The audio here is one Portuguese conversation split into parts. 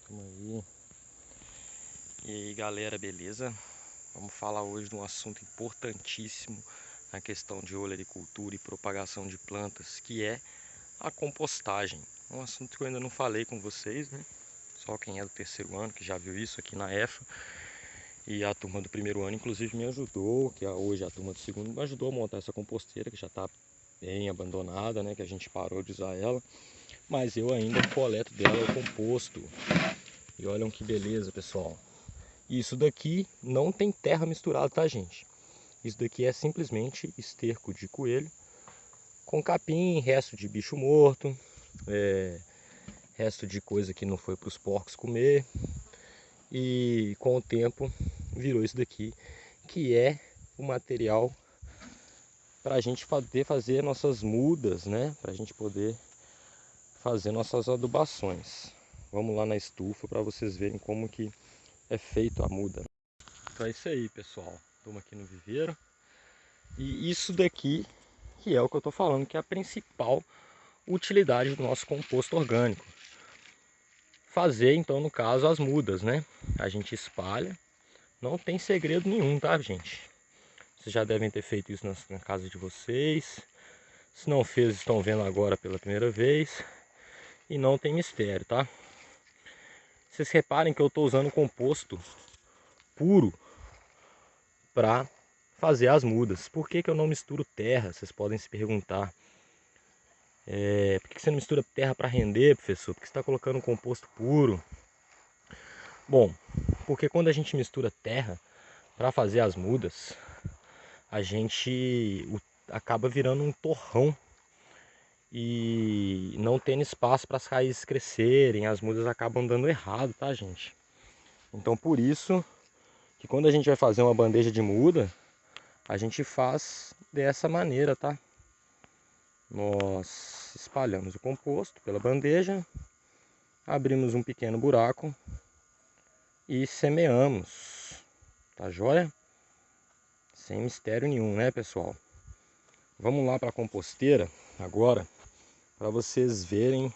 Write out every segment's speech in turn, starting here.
Tamo aí. E aí galera, beleza? Vamos falar hoje de um assunto importantíssimo na questão de olericultura e propagação de plantas, que é a compostagem. Um assunto que eu ainda não falei com vocês, né? Só quem é do terceiro ano que já viu isso aqui na EFA. E a turma do primeiro ano inclusive me ajudou, que hoje a turma do segundo me ajudou a montar essa composteira, que já está bem abandonada, né? Que a gente parou de usar ela. Mas eu ainda coleto dela o composto. E olham que beleza, pessoal. Isso daqui não tem terra misturada, tá, gente? Isso daqui é simplesmente esterco de coelho com capim, resto de bicho morto, resto de coisa que não foi para os porcos comer. E com o tempo virou isso daqui, que é o material para a gente poder fazer nossas mudas, né? Para a gente poder fazer nossas adubações. Vamos lá na estufa para vocês verem como que é feito a muda. Então é isso aí, pessoal. Estamos aqui no viveiro. E isso daqui que é o que eu estou falando, que é a principal utilidade do nosso composto orgânico. Fazer, então, no caso, as mudas, né? A gente espalha. Não tem segredo nenhum, tá, gente? Vocês já devem ter feito isso na casa de vocês. Se não fez, estão vendo agora pela primeira vez. E não tem mistério, tá? Vocês reparem que eu estou usando composto puro para fazer as mudas. Por que eu não misturo terra? Vocês podem se perguntar. Por que você não mistura terra para render, professor? Por que você está colocando composto puro? Bom, porque quando a gente mistura terra para fazer as mudas, a gente acaba virando um torrão e não tendo espaço para as raízes crescerem, as mudas acabam dando errado, tá, gente? Então por isso que quando a gente vai fazer uma bandeja de muda, a gente faz dessa maneira, tá? Nós espalhamos o composto pela bandeja, abrimos um pequeno buraco e semeamos, tá joia? Sem mistério nenhum, né, pessoal? Vamos lá para a composteira agora, para vocês verem,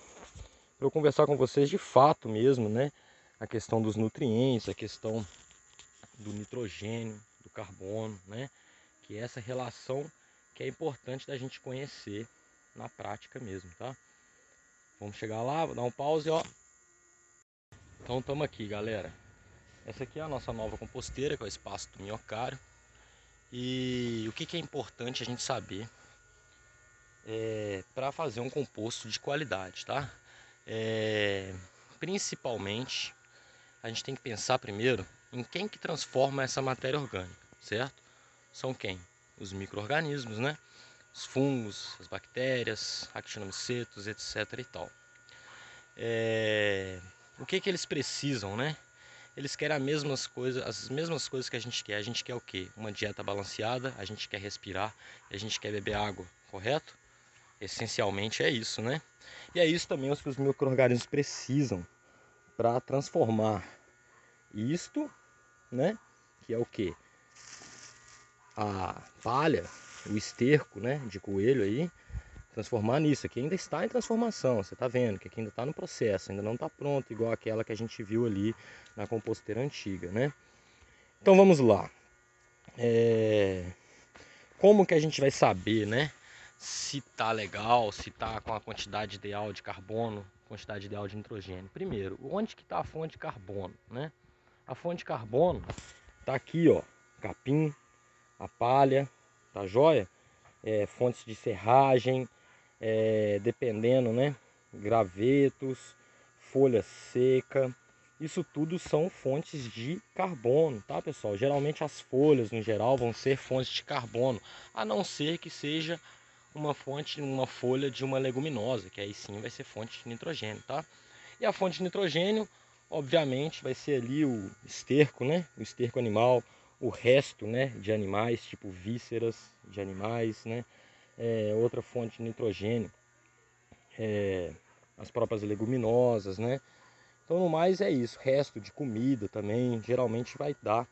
para eu conversar com vocês de fato mesmo, né? A questão dos nutrientes, a questão do nitrogênio, do carbono, né? Que é essa relação que é importante da gente conhecer na prática mesmo, tá? Vamos chegar lá, vou dar um pause, ó. Então estamos aqui, galera. Essa aqui é a nossa nova composteira, que é o espaço do minhocário. E o que é importante a gente saber para fazer um composto de qualidade, tá? Principalmente, a gente tem que pensar primeiro em quem que transforma essa matéria orgânica, certo? São quem? Os micro-organismos, né? Os fungos, as bactérias, actinomicetos, etc. e tal. O que eles precisam, né? Eles querem as mesmas coisas que a gente quer. A gente quer o quê? Uma dieta balanceada, a gente quer respirar, a gente quer beber água, correto? Essencialmente é isso, né? E é isso também que os micro-organismos precisam para transformar isto, né? Que é o que? A palha, o esterco, né? De coelho aí, transformar nisso. Aqui ainda está em transformação, você está vendo que aqui ainda está no processo, ainda não está pronto igual aquela que a gente viu ali na composteira antiga, né? Então vamos lá. Como que a gente vai saber, né? Se tá legal, se tá com a quantidade ideal de carbono, quantidade ideal de nitrogênio. Primeiro, onde que está a fonte de carbono, né? A fonte de carbono tá aqui, ó, capim, a palha, tá joia? Fontes de serragem, dependendo, né? Gravetos, folha seca. Isso tudo são fontes de carbono, tá, pessoal? Geralmente as folhas, no geral, vão ser fontes de carbono, a não ser que seja uma folha de uma leguminosa, que aí sim vai ser fonte de nitrogênio, tá? E a fonte de nitrogênio, obviamente, vai ser ali o esterco, né? O esterco animal, o resto, né, de animais, tipo vísceras de animais, né? Outra fonte de nitrogênio, as próprias leguminosas, né? Então, no mais é isso. Resto de comida também, geralmente vai dar.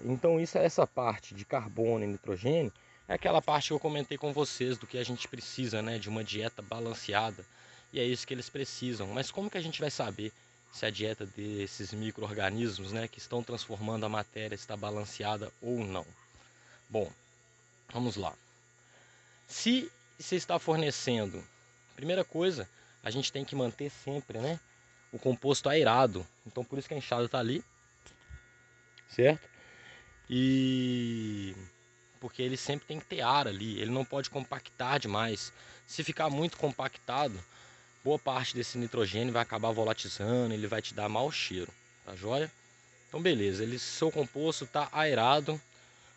Então, essa parte de carbono e nitrogênio é aquela parte que eu comentei com vocês do que a gente precisa, né? De uma dieta balanceada, e é isso que eles precisam. Mas como que a gente vai saber se a dieta desses micro-organismos, né, que estão transformando a matéria está balanceada ou não? Bom, vamos lá. Se você está fornecendo, primeira coisa, a gente tem que manter sempre, né, o composto aerado. Então por isso que a enxada está ali, certo? E porque ele sempre tem que ter ar ali, ele não pode compactar demais. Se ficar muito compactado, boa parte desse nitrogênio vai acabar volatilizando, ele vai te dar mau cheiro, tá joia? Então beleza, seu composto está aerado,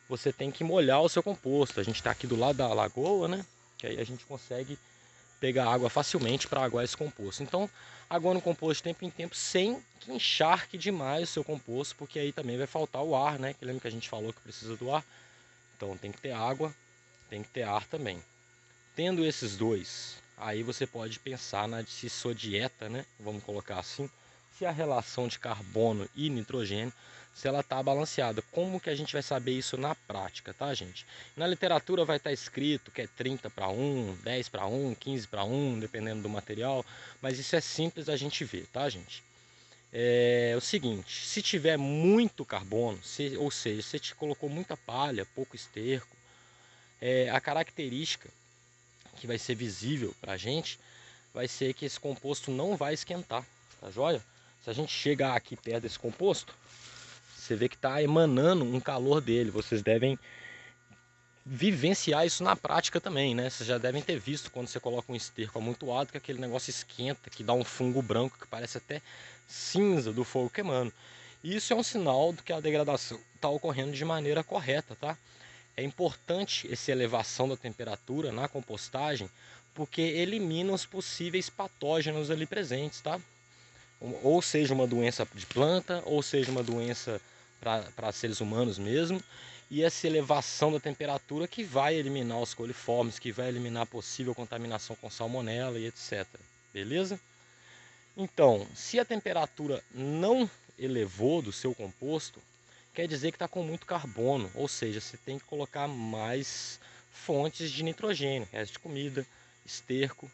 você tem que molhar o seu composto. A gente está aqui do lado da lagoa, né? Que aí a gente consegue pegar água facilmente para aguar esse composto. Então, aguando o composto de tempo em tempo, sem que encharque demais o seu composto, porque aí também vai faltar o ar, né? Que lembra que a gente falou que precisa do ar? Então tem que ter água, tem que ter ar também. Tendo esses dois, aí você pode pensar se sua dieta, né? Vamos colocar assim, se a relação de carbono e nitrogênio, se ela está balanceada. Como que a gente vai saber isso na prática, tá, gente? Na literatura vai estar escrito que é 30:1, 10:1, 15:1, dependendo do material, mas isso é simples a gente ver, tá, gente? É o seguinte, se tiver muito carbono, ou seja, se te colocou muita palha, pouco esterco, a característica que vai ser visível para a gente vai ser que esse composto não vai esquentar, tá joia? Se a gente chegar aqui perto desse composto, você vê que está emanando um calor dele. Vocês devem vivenciar isso na prática também, né? Vocês já devem ter visto quando você coloca um esterco amontoado que aquele negócio esquenta, que dá um fungo branco que parece até cinza do fogo queimando. E isso é um sinal de que a degradação está ocorrendo de maneira correta, tá? É importante essa elevação da temperatura na compostagem, porque elimina os possíveis patógenos ali presentes, tá? Ou seja uma doença de planta, ou seja uma doença para seres humanos mesmo. E essa elevação da temperatura que vai eliminar os coliformes, que vai eliminar a possível contaminação com salmonela e etc. Beleza? Então, se a temperatura não elevou do seu composto, quer dizer que está com muito carbono, ou seja, você tem que colocar mais fontes de nitrogênio, resto de comida, esterco,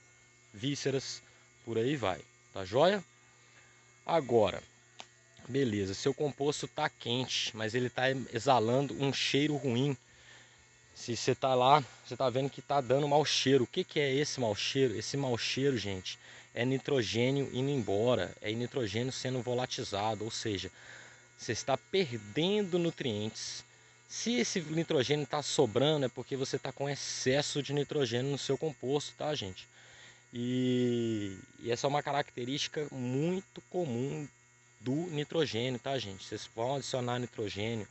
vísceras, por aí vai, tá joia? Agora, beleza, seu composto está quente, mas ele está exalando um cheiro ruim. Se você está lá, você está vendo que está dando mau cheiro. O que é esse mau cheiro? Esse mau cheiro, gente, é nitrogênio indo embora, é nitrogênio sendo volatilizado, ou seja, você está perdendo nutrientes. Se esse nitrogênio está sobrando, é porque você está com excesso de nitrogênio no seu composto, tá, gente? E essa é uma característica muito comum do nitrogênio, tá, gente? Vocês vão adicionar nitrogênio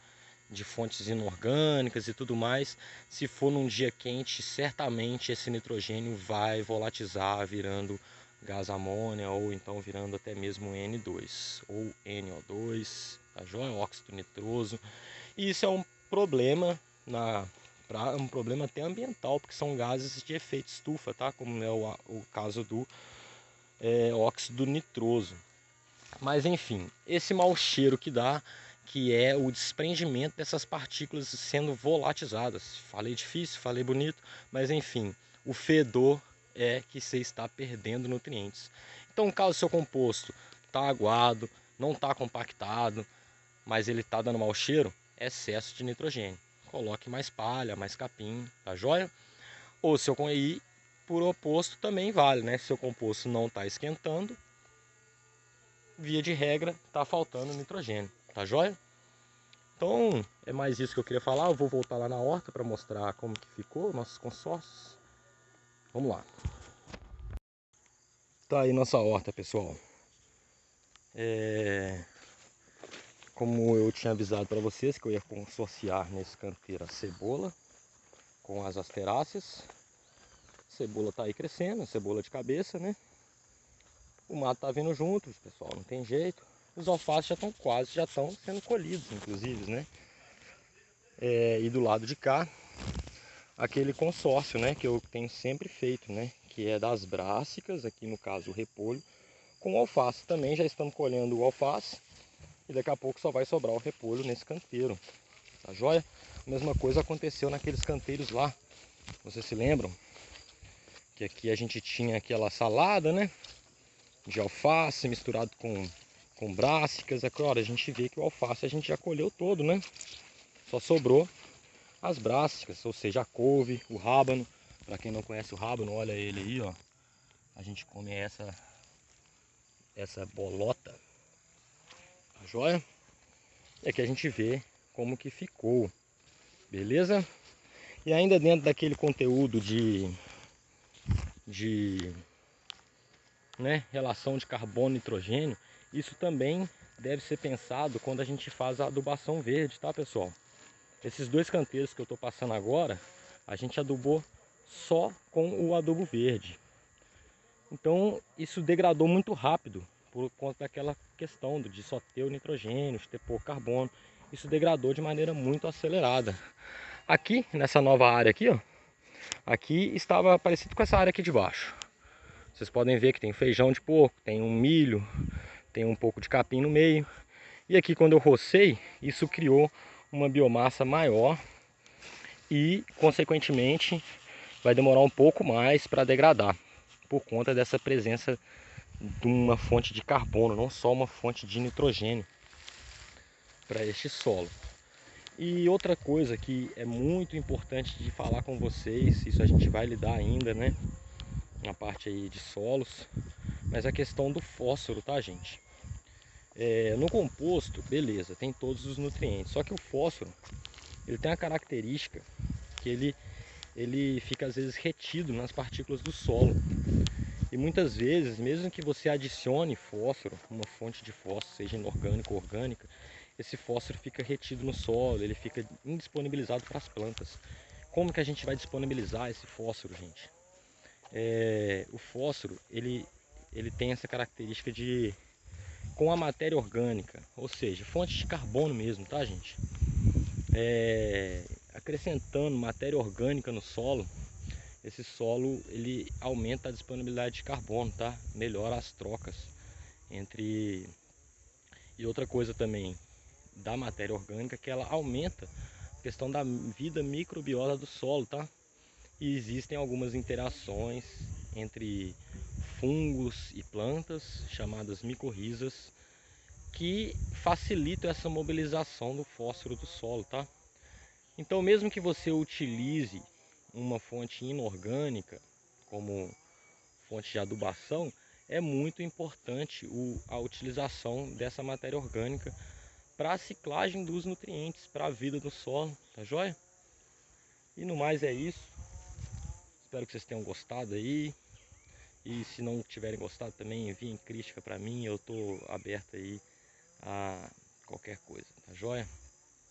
de fontes inorgânicas e tudo mais. Se for num dia quente, certamente esse nitrogênio vai volatilizar, virando gás amônia, ou então virando até mesmo N2 ou NO2, tá joia? Óxido nitroso. E isso é um problema um problema até ambiental, porque são gases de efeito estufa, tá? Como é o caso do óxido nitroso. Mas enfim, esse mau cheiro que dá, que é o desprendimento dessas partículas sendo volatilizadas. Falei difícil, falei bonito, mas enfim, o fedor é que você está perdendo nutrientes. Então, caso o seu composto está aguado, não está compactado, mas ele está dando mau cheiro, é excesso de nitrogênio. Coloque mais palha, mais capim, tá joia? Ou seu e por oposto também vale, né? Se seu composto não está esquentando, via de regra, está faltando nitrogênio, tá joia? Então, é mais isso que eu queria falar. Eu vou voltar lá na horta para mostrar como que ficou nossos consórcios. Vamos lá. Tá aí nossa horta, pessoal. Como eu tinha avisado para vocês que eu ia consorciar nesse canteiro a cebola com as asteráceas. A cebola tá aí crescendo, cebola de cabeça, né? O mato tá vindo junto, pessoal, não tem jeito. Os alfaces já estão sendo colhidos, inclusive, né? E do lado de cá, aquele consórcio, né, que eu tenho sempre feito, né, que é das brássicas, aqui no caso o repolho, com alface. Também já estamos colhendo o alface e daqui a pouco só vai sobrar o repolho nesse canteiro, tá joia? A mesma coisa aconteceu naqueles canteiros lá, vocês se lembram? Que aqui a gente tinha aquela salada, né? De alface misturado com brássicas. Agora a gente vê que o alface a gente já colheu todo, né? Só sobrou as brássicas, ou seja, a couve, o rábano. Para quem não conhece o rábano, olha ele aí, ó. A gente come essa bolota, tá joia? E aqui a gente vê como que ficou, beleza? E ainda dentro daquele conteúdo de né, relação de carbono e nitrogênio, isso também deve ser pensado quando a gente faz a adubação verde, tá, pessoal? Esses 2 canteiros que eu estou passando agora, a gente adubou só com o adubo verde. Então isso degradou muito rápido por conta daquela questão de só ter o nitrogênio, de ter pouco carbono. Isso degradou de maneira muito acelerada. Aqui, nessa nova área aqui, ó, aqui estava parecido com essa área aqui de baixo. Vocês podem ver que tem feijão de porco, tem um milho, tem um pouco de capim no meio. E aqui quando eu rocei, isso criou uma biomassa maior e, consequentemente, vai demorar um pouco mais para degradar, por conta dessa presença de uma fonte de carbono, não só uma fonte de nitrogênio para este solo. E outra coisa que é muito importante de falar com vocês, isso a gente vai lidar ainda, né, na parte aí de solos, mas a questão do fósforo, tá, gente? No composto, beleza, tem todos os nutrientes, só que o fósforo, ele tem a característica que ele fica às vezes retido nas partículas do solo. E muitas vezes, mesmo que você adicione fósforo, uma fonte de fósforo, seja inorgânica ou orgânica, esse fósforo fica retido no solo, ele fica indisponibilizado para as plantas. Como que a gente vai disponibilizar esse fósforo, gente? O fósforo, ele tem essa característica de, com a matéria orgânica, ou seja, fonte de carbono mesmo, tá, gente? Acrescentando matéria orgânica no solo, esse solo ele aumenta a disponibilidade de carbono, tá? Melhora as trocas entre... E outra coisa também da matéria orgânica, que ela aumenta a questão da vida microbiota do solo, tá? E existem algumas interações entre fungos e plantas, chamadas micorrizas, que facilitam essa mobilização do fósforo do solo, tá? Então, mesmo que você utilize uma fonte inorgânica como fonte de adubação, é muito importante a utilização dessa matéria orgânica para a ciclagem dos nutrientes, para a vida do solo, tá joia? E no mais é isso. Espero que vocês tenham gostado aí. E se não tiverem gostado também, enviem crítica para mim, eu estou aberto aí a qualquer coisa, tá joia?